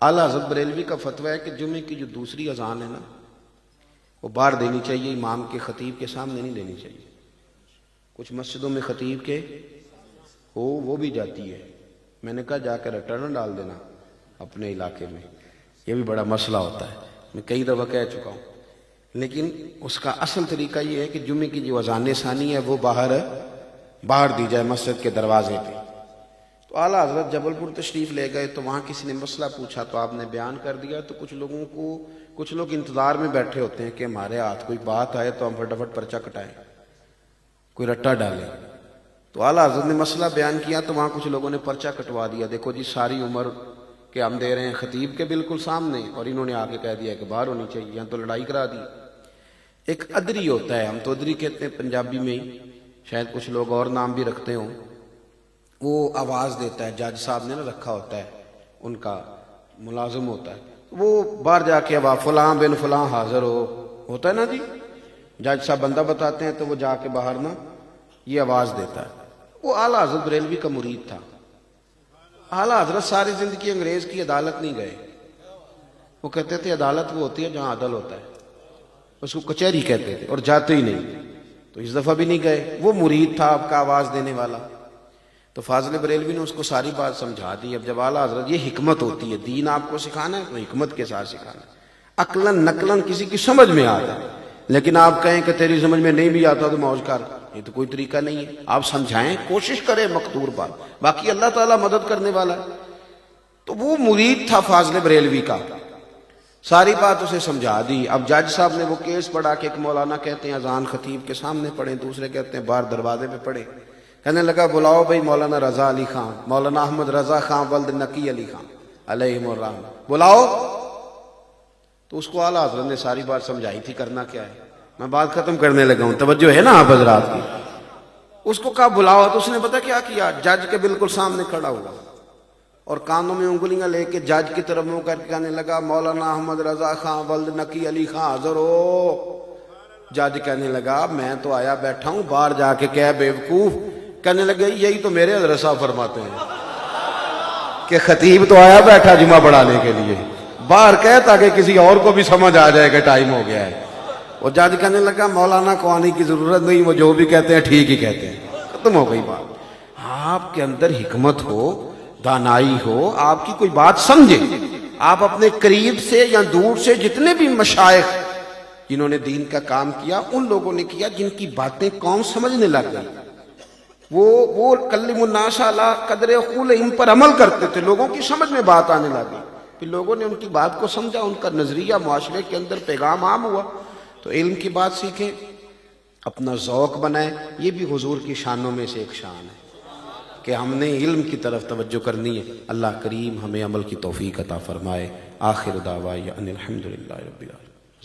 اعلیٰ حضرت بریلوی کا فتویٰ ہے کہ جمعے کی جو دوسری اذان ہے نا وہ باہر دینی چاہیے، امام کے خطیب کے سامنے نہیں دینی چاہیے۔ کچھ مسجدوں میں خطیب کے ہو وہ بھی جاتی ہے، میں نے کہا جا کے ریٹرن ڈال دینا اپنے علاقے میں، یہ بھی بڑا مسئلہ ہوتا ہے، میں کئی دفعہ کہہ چکا ہوں۔ لیکن اس کا اصل طریقہ یہ ہے کہ جمعے کی جو اذان ثانی ہے وہ باہر دی جائے مسجد کے دروازے پہ۔ تو اعلیٰ حضرت جبل پور تشریف لے گئے تو وہاں کسی نے مسئلہ پوچھا تو آپ نے بیان کر دیا، تو کچھ لوگ انتظار میں بیٹھے ہوتے ہیں کہ ہمارے ہاتھ کوئی بات آئے تو ہم فٹافٹ پرچہ کٹائیں، کوئی رٹا ڈالے۔ تو اعلیٰ حضرت نے مسئلہ بیان کیا تو وہاں کچھ لوگوں نے پرچہ کٹوا دیا، دیکھو جی ساری عمر کہ ہم دے رہے ہیں خطیب کے بالکل سامنے، اور انہوں نے آگے کہہ دیا کہ باہر ہونی چاہیے، یہاں تو لڑائی کرا دی۔ ایک ادری ہوتا ہے، ہم تو ادری کہتے ہیں پنجابی میں ہی، شاید کچھ لوگ اور نام بھی رکھتے ہوں، وہ آواز دیتا ہے، جج صاحب نے نہ رکھا ہوتا ہے، ان کا ملازم ہوتا ہے، وہ باہر جا کے اب فلاں بن فلاں حاضر ہوتا ہے نا جی، جج صاحب بندہ بتاتے ہیں تو وہ جا کے باہر نا یہ آواز دیتا ہے۔ وہ اعلیٰ حضرت بریلوی کا مرید تھا۔ اعلیٰ حضرت ساری زندگی انگریز کی عدالت نہیں گئے، وہ کہتے تھے عدالت وہ ہوتی ہے جہاں عدل ہوتا ہے، اس کو کچہری کہتے تھے، اور جاتے ہی نہیں۔ تو اس دفعہ بھی نہیں گئے، وہ مرید تھا آپ کا آواز دینے والا۔ تو فاضل بریلوی نے اس کو ساری بات سمجھا دی۔ اب جب اعلیٰ حضرت یہ حکمت ہوتی ہے، دین آپ کو سکھانا ہے تو حکمت کے ساتھ سکھانا ہے، عقلاً نقلاً کسی کی سمجھ میں آتا ہے، لیکن آپ کہیں کہ تیری سمجھ میں نہیں بھی آتا تو موج کر، یہ تو کوئی طریقہ نہیں ہے۔ آپ سمجھائیں، کوشش کریں مقدور بات، باقی اللہ تعالیٰ مدد کرنے والا ہے۔ تو وہ مرید تھا فاضل بریلوی کا، ساری بات اسے سمجھا دی۔ اب جج صاحب نے وہ کیس پڑھا کہ ایک مولانا کہتے ہیں اذان خطیب کے سامنے پڑھیں، دوسرے کہتے ہیں باہر دروازے پہ پڑھیں۔ کہنے لگا بلاؤ بھائی مولانا رضا علی خان، مولانا احمد رضا خان ولد نقی علی خان علیہم الرحمہ، بلاؤ۔ تو اس کو اعلیٰ حضرت نے ساری بات سمجھائی تھی، کرنا کیا ہے، میں بات ختم کرنے لگا ہوں، توجہ ہے نا آپ حضرات کی۔ اس کو کہا بلاؤ، تو اس نے پتہ کیا کیا، جج کے بالکل سامنے کھڑا ہوا اور کانوں میں انگلیاں لے کے جج کی طرف منہ کر کے کہنے لگا مولانا احمد رضا خان ولد نقی علی خان حاضر ہو۔ جج کہنے لگا میں تو آیا بیٹھا ہوں، باہر جا کے کہہ بیوقوف۔ کہنے لگے یہی تو میرے حضرت صاحب فرماتے ہیں کہ خطیب تو آیا بیٹھا جمعہ پڑھانے کے لیے، باہر کہہ تاکہ کسی اور کو بھی سمجھ آ جائے کہ ٹائم ہو گیا ہے۔ اور جج کہنے لگا مولانا کو آنے کی ضرورت نہیں، وہ جو بھی کہتے ہیں ٹھیک ہی کہتے ہیں، ختم ہو گئی بات۔ آپ کے اندر حکمت ہو، دانائی ہو، آپ کی کوئی بات سمجھے، آپ اپنے قریب سے یا دور سے جتنے بھی مشائخ جنہوں نے دین کا کام کیا ان لوگوں نے کیا جن کی باتیں قوم سمجھنے لگ گئی، وہ کلم الناس علی قدر عقولہم پر عمل کرتے تھے، لوگوں کی سمجھ میں بات آنے لگی، پھر لوگوں نے ان کی بات کو سمجھا، ان کا نظریہ معاشرے کے اندر پیغام عام ہوا۔ تو علم کی بات سیکھیں، اپنا ذوق بنائیں، یہ بھی حضور کی شانوں میں سے ایک شان ہے کہ ہم نے علم کی طرف توجہ کرنی ہے۔ اللہ کریم ہمیں عمل کی توفیق عطا فرمائے۔ آخر دعوانا ان الحمدللہ رب العالمین۔